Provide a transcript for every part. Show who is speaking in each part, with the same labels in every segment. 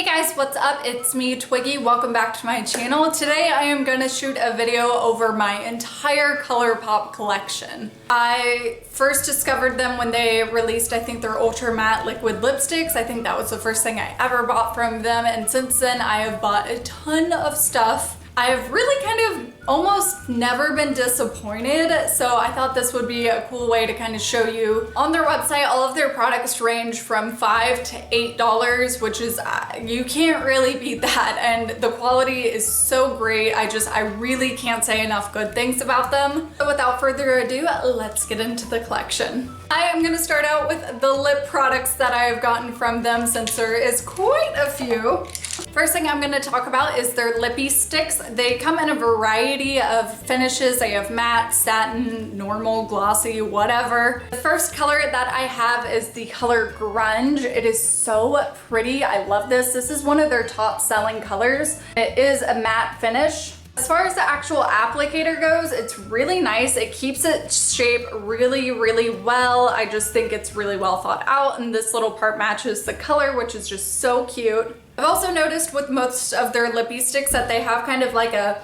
Speaker 1: Hey guys, what's up? It's me, Twiggy. Welcome back to my channel. Today I am gonna shoot a video over my entire Colourpop collection. I first discovered them when they released, I think, their Ultra Matte liquid lipsticks. I think that was the first thing I ever bought from them, and since then I have bought a ton of stuff. I've really kind of almost never been disappointed, so I thought this would be a cool way to kind of show you. On their website, all of their products range from $5 to $8, which is, you can't really beat that, and the quality is so great. I really can't say enough good things about them. So without further ado, let's get into the collection. I am gonna start out with the lip products that I have gotten from them, since there is quite a few. First thing I'm gonna talk about is their lippy sticks. They come in a variety of finishes. They have matte, satin, normal, glossy, whatever. The first color that I have is the color Grunge. It is so pretty. I love this. This is one of their top selling colors. It is a matte finish. As far as the actual applicator goes, it's really nice. It keeps its shape really, really well. I just think it's really well thought out, and this little part matches the color, which is just so cute. I've also noticed with most of their lippy sticks that they have kind of like a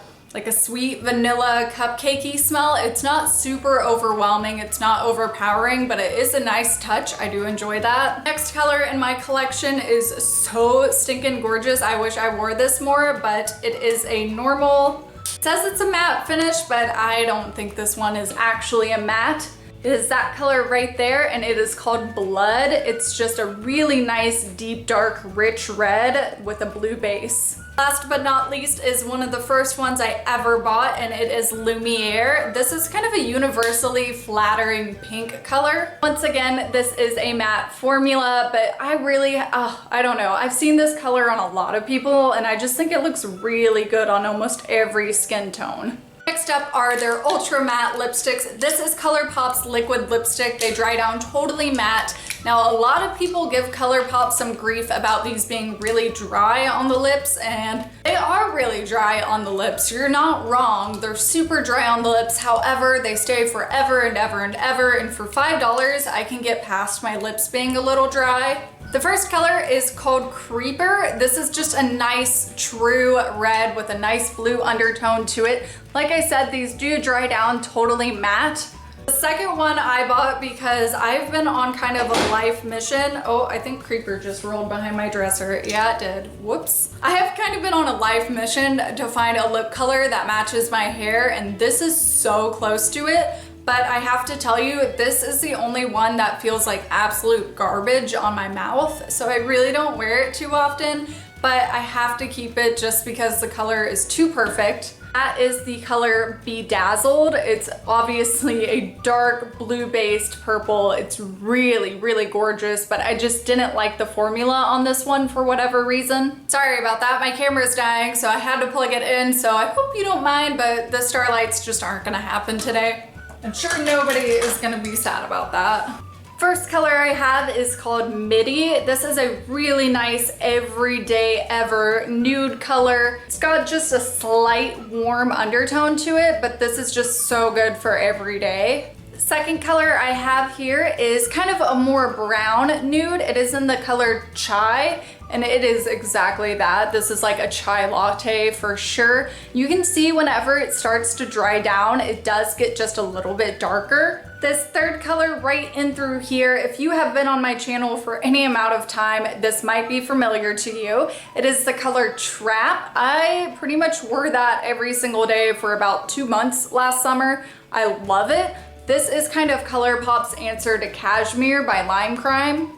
Speaker 1: sweet vanilla cupcakey smell. It's not super overwhelming, it's not overpowering, but it is a nice touch. I do enjoy that. Next color in my collection is so stinking gorgeous. I wish I wore this more, but it is a normal, it says it's a matte finish, but I don't think this one is actually a matte. It is that color right there, and it is called Blood. It's just a really nice, deep, dark, rich red with a blue base. Last but not least is one of the first ones I ever bought, and it is Lumiere. This is kind of a universally flattering pink color. Once again, this is a matte formula, but I really, I don't know. I've seen this color on a lot of people, and I just think it looks really good on almost every skin tone. Next up are their Ultra Matte lipsticks. This is Colourpop's liquid lipstick. They dry down totally matte. Now, a lot of people give Colourpop some grief about these being really dry on the lips, and they are really dry on the lips. You're not wrong. They're super dry on the lips. However, they stay forever and ever and ever, and for $5, I can get past my lips being a little dry. The first color is called Creeper. This is just a nice true red with a nice blue undertone to it. Like I said, these do dry down totally matte. The second one I bought because I've been on kind of a life mission. Oh, I think Creeper just rolled behind my dresser. Yeah, it did. Whoops. I have kind of been on a life mission to find a lip color that matches my hair, and this is so close to it. But I have to tell you, this is the only one that feels like absolute garbage on my mouth. So I really don't wear it too often, but I have to keep it just because the color is too perfect. That is the color Bedazzled. It's obviously a dark blue-based purple. It's really, really gorgeous, but I just didn't like the formula on this one for whatever reason. Sorry about that, my camera's dying, so I had to plug it in, so I hope you don't mind, but the starlights just aren't gonna happen today. I'm sure nobody is gonna be sad about that. First color I have is called Midi. This is a really nice everyday ever nude color. It's got just a slight warm undertone to it, but this is just so good for every day. The second color I have here is kind of a more brown nude. It is in the color Chai, and it is exactly that. This is like a chai latte for sure. You can see whenever it starts to dry down, it does get just a little bit darker. This third color right in through here, if you have been on my channel for any amount of time, this might be familiar to you. It is the color Trap. I pretty much wore that every single day for about 2 months last summer. I love it. This is kind of Colourpop's answer to Cashmere by Lime Crime.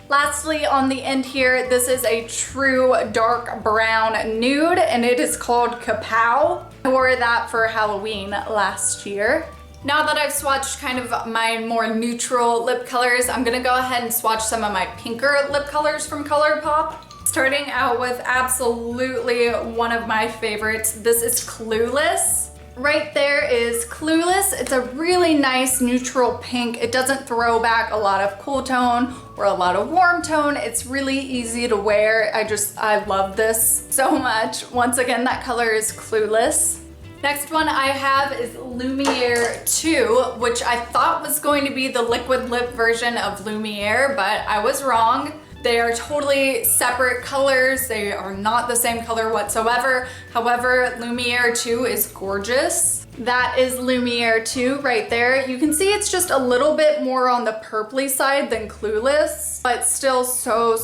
Speaker 1: Lastly, on the end here, this is a true dark brown nude, and it is called Kapow. I wore that for Halloween last year. Now that I've swatched kind of my more neutral lip colors, I'm gonna go ahead and swatch some of my pinker lip colors from Colourpop. Starting out with absolutely one of my favorites. This is Clueless. Right there is Clueless. It's a really nice neutral pink. It doesn't throw back a lot of cool tone or a lot of warm tone. It's really easy to wear. I love this so much. Once again, that color is Clueless. Next one I have is Lumiere 2, which I thought was going to be the liquid lip version of Lumiere, but I was wrong. They are totally separate colors. They are not the same color whatsoever. However, Lumiere 2 is gorgeous. That is Lumiere 2 right there. You can see it's just a little bit more on the purpley side than Clueless, but still so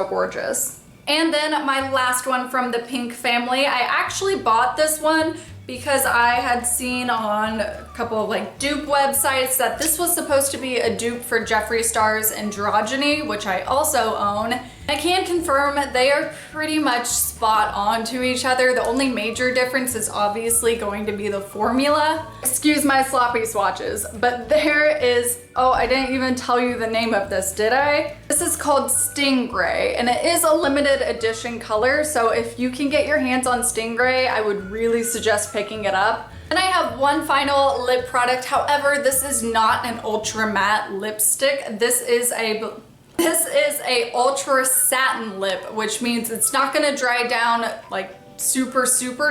Speaker 1: gorgeous. And then my last one from the pink family. I actually bought this one because I had seen on a couple of like dupe websites that this was supposed to be a dupe for Jeffree Star's Androgyny, which I also own. I can confirm they are pretty much spot on to each other. The only major difference is obviously going to be the formula. Excuse my sloppy swatches, but there is, oh, I didn't even tell you the name of this, did I? This is called Stingray, and it is a limited edition color, so if you can get your hands on Stingray, I would really suggest picking it up. And I have one final lip product. However, this is not an ultra matte lipstick. This is a ultra satin lip, which means it's not gonna dry down like super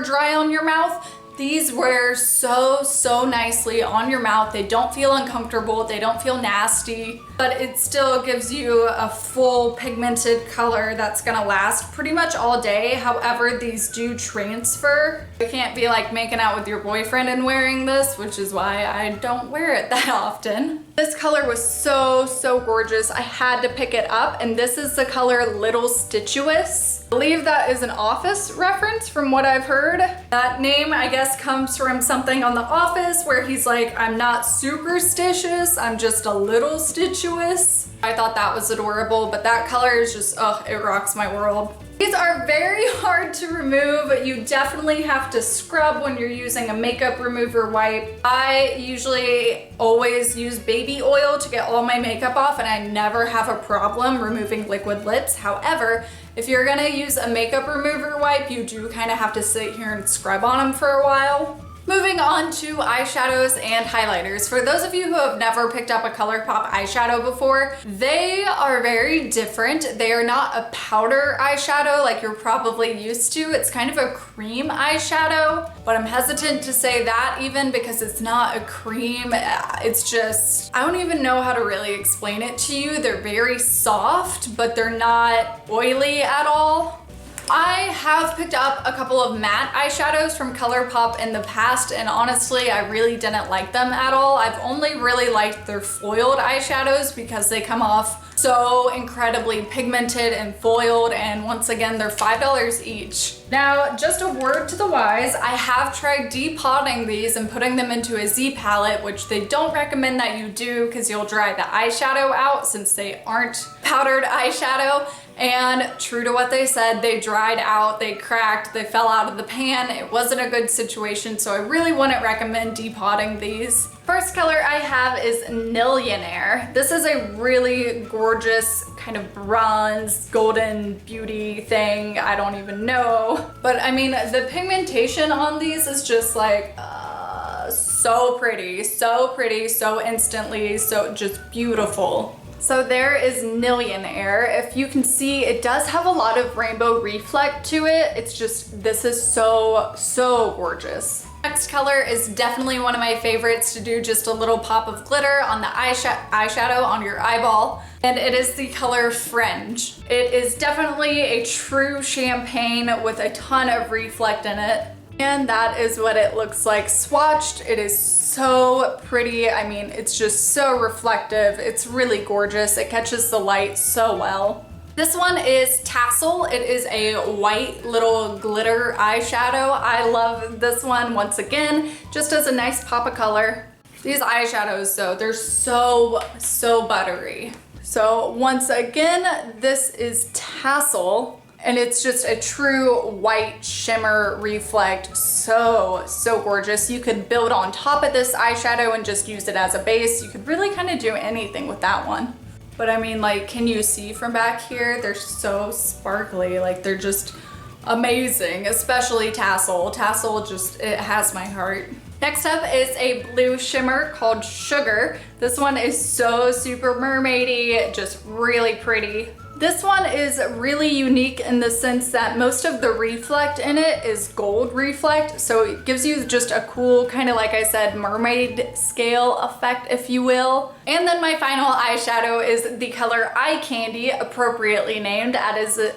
Speaker 1: dry on your mouth. These wear so nicely on your mouth. They don't feel uncomfortable, they don't feel nasty, but it still gives you a full pigmented color that's gonna last pretty much all day. However, these do transfer. You can't be like making out with your boyfriend and wearing this, which is why I don't wear it that often. This color was so gorgeous. I had to pick it up, and this is the color Little Stitchuous. I believe that is an Office reference from what I've heard. That name, I guess, comes from something on The Office where he's like, I'm not superstitious, I'm just a little stitchuous. I thought that was adorable, but that color is just, oh, it rocks my world. These are very hard to remove. You definitely have to scrub when you're using a makeup remover wipe. I usually always use baby oil to get all my makeup off, and I never have a problem removing liquid lips. However, if you're gonna use a makeup remover wipe, you do kind of have to sit here and scrub on them for a while. Moving on to eyeshadows and highlighters. For those of you who have never picked up a Colourpop eyeshadow before, they are very different. They are not a powder eyeshadow like you're probably used to. It's kind of a cream eyeshadow, but I'm hesitant to say that even because it's not a cream. It's just, I don't even know how to really explain it to you. They're very soft, but they're not oily at all. I have picked up a couple of matte eyeshadows from Colourpop in the past, and honestly, I really didn't like them at all. I've only really liked their foiled eyeshadows because they come off so incredibly pigmented and foiled, and once again, they're $5 each. Now, just a word to the wise, I have tried depotting these and putting them into a Z palette, which they don't recommend that you do because you'll dry the eyeshadow out since they aren't powdered eyeshadow. And true to what they said, they dried out, they cracked, they fell out of the pan. It wasn't a good situation, so I really wouldn't recommend depotting these. First color I have is Millionaire. This is a really gorgeous kind of bronze, golden beauty thing. I don't even know. But I mean, the pigmentation on these is just like, so pretty, so instantly, so just beautiful. So there is Millionaire. If you can see, it does have a lot of rainbow reflect to it. It's just, this is so gorgeous. Next color is definitely one of my favorites to do just a little pop of glitter on the eyeshadow on your eyeball. And it is the color Fringe. It is definitely a true champagne with a ton of reflect in it. And that is what it looks like swatched. It is so pretty. I mean, it's just so reflective. It's really gorgeous. It catches the light so well. This one is Tassel. It is a white little glitter eyeshadow. I love this one once again, just as a nice pop of color. These eyeshadows though, they're so buttery. So once again, this is Tassel. And it's just a true white shimmer reflect. So gorgeous. You could build on top of this eyeshadow and just use it as a base. You could really kind of do anything with that one. But I mean, like, can you see from back here? They're so sparkly. Like, they're just amazing, especially Tassel. Tassel just, it has my heart. Next up is a blue shimmer called Sugar. This one is so super mermaidy, just really pretty. This one is really unique in the sense that most of the reflect in it is gold reflect, so it gives you just a cool kind of, like I said, mermaid scale effect, if you will. And then my final eyeshadow is the color Eye Candy, appropriately named as it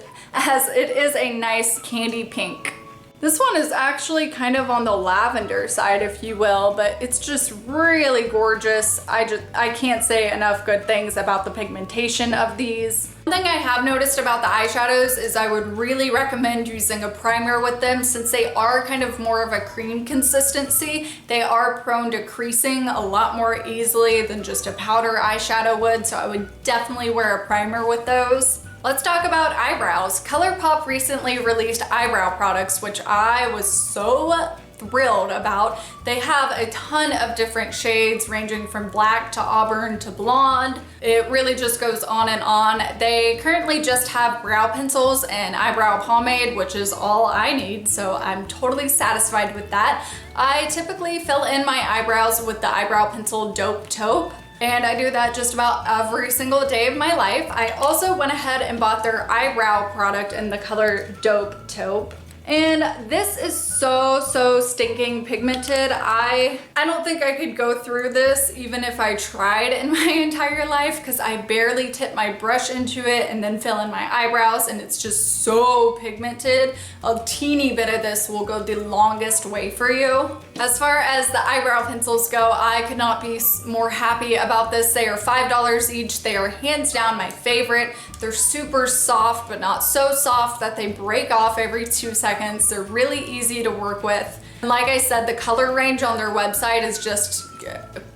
Speaker 1: is a nice candy pink. This one is actually kind of on the lavender side, if you will, but it's just really gorgeous. I can't say enough good things about the pigmentation of these. One thing I have noticed about the eyeshadows is I would really recommend using a primer with them, since they are kind of more of a cream consistency. They are prone to creasing a lot more easily than just a powder eyeshadow would, so I would definitely wear a primer with those. Let's talk about eyebrows. Colourpop recently released eyebrow products, which I was so thrilled about. They have a ton of different shades ranging from black to auburn to blonde. It really just goes on and on. They currently just have brow pencils and eyebrow pomade, which is all I need, so I'm totally satisfied with that. I typically fill in my eyebrows with the eyebrow pencil Dope Taupe, and I do that just about every single day of my life. I also went ahead and bought their eyebrow product in the color Dope Taupe. And this is so stinking pigmented. I don't think I could go through this even if I tried in my entire life, because I barely tip my brush into it and then fill in my eyebrows, and it's just so pigmented. A teeny bit of this will go the longest way for you. As far as the eyebrow pencils go, I could not be more happy about this. They are $5 each. They are hands down my favorite. They're super soft, but not so soft that they break off every 2 seconds. They're really easy to work with. And like I said, the color range on their website is just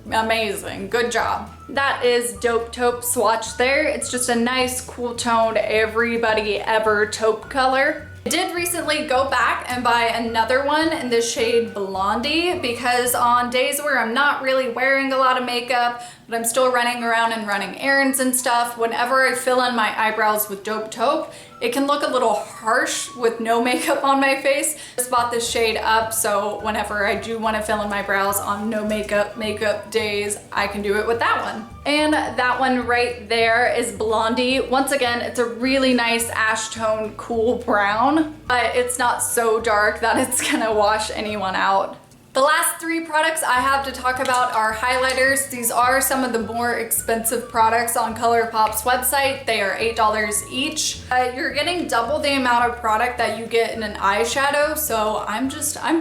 Speaker 1: amazing. Good job. That is Dope Taupe swatch there. It's just a nice, cool toned, everybody ever taupe color. I did recently go back and buy another one in the shade Blondie, because on days where I'm not really wearing a lot of makeup, but I'm still running around and running errands and stuff, whenever I fill in my eyebrows with Dope Taupe, it can look a little harsh with no makeup on my face. I just bought this shade up, so whenever I do want to fill in my brows on no makeup days, I can do it with that one. And that one right there is Blondie. Once again, it's a really nice ash tone, cool brown, but it's not so dark that it's gonna wash anyone out. The last three products I have to talk about are highlighters. These are some of the more expensive products on Colourpop's website. They are $8 each. You're getting double the amount of product that you get in an eyeshadow, so I'm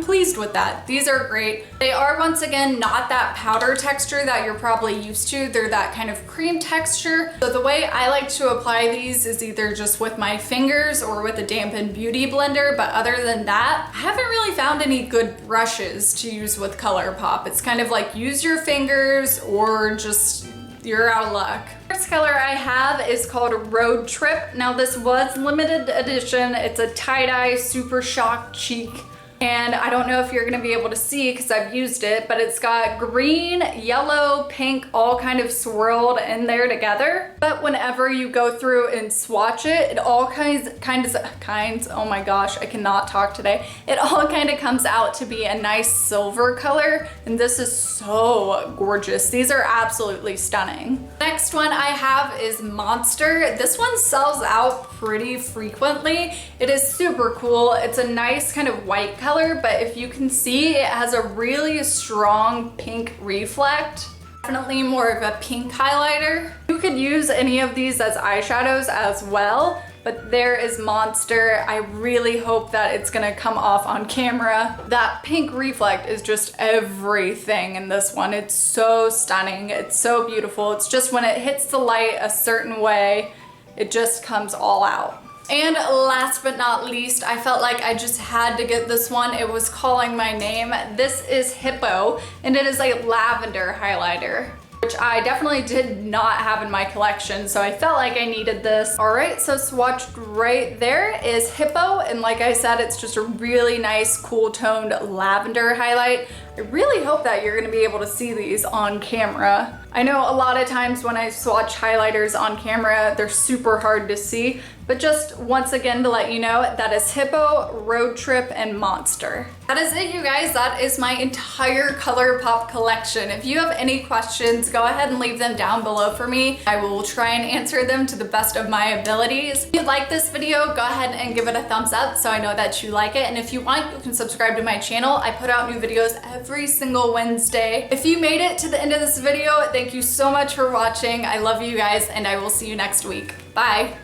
Speaker 1: pleased with that. These are great. They are, once again, not that powder texture that you're probably used to. They're that kind of cream texture. So the way I like to apply these is either just with my fingers or with a dampened beauty blender, but other than that, I haven't really found any good brushes to use with Colourpop. It's kind of like use your fingers or just you're out of luck. First color I have is called Road Trip. Now this was limited edition. It's a tie-dye super shock cheek. And I don't know if you're gonna be able to see because I've used it, but it's got green, yellow, pink, all kind of swirled in there together. But whenever you go through and swatch it, it all oh my gosh, I cannot talk today. It all kind of comes out to be a nice silver color, and this is so gorgeous. These are absolutely stunning. Next one I have is Monster. This one sells out pretty frequently. It is super cool. It's a nice kind of white color, but if you can see, it has a really strong pink reflect. Definitely more of a pink highlighter. You could use any of these as eyeshadows as well, but there is Monster. I really hope that it's gonna come off on camera. That pink reflect is just everything in this one. It's so stunning. It's so beautiful. It's just when it hits the light a certain way, it just comes all out. And last but not least, I felt like I just had to get this one. It was calling my name. This is Hippo, and it is a lavender highlighter, which I definitely did not have in my collection, so I felt like I needed this. All right, so swatched right there is Hippo, and like I said, it's just a really nice, cool toned lavender highlight. I really hope that you're gonna be able to see these on camera. I know a lot of times when I swatch highlighters on camera, they're super hard to see, but just once again to let you know, that is Hippo, Road Trip, and Monster. That is it, you guys. That is my entire Colourpop collection. If you have any questions, go ahead and leave them down below for me. I will try and answer them to the best of my abilities. If you like this video, go ahead and give it a thumbs up so I know that you like it. And if you want, you can subscribe to my channel. I put out new videos every single Wednesday. If you made it to the end of this video, thank you so much for watching. I love you guys, and I will see you next week. Bye.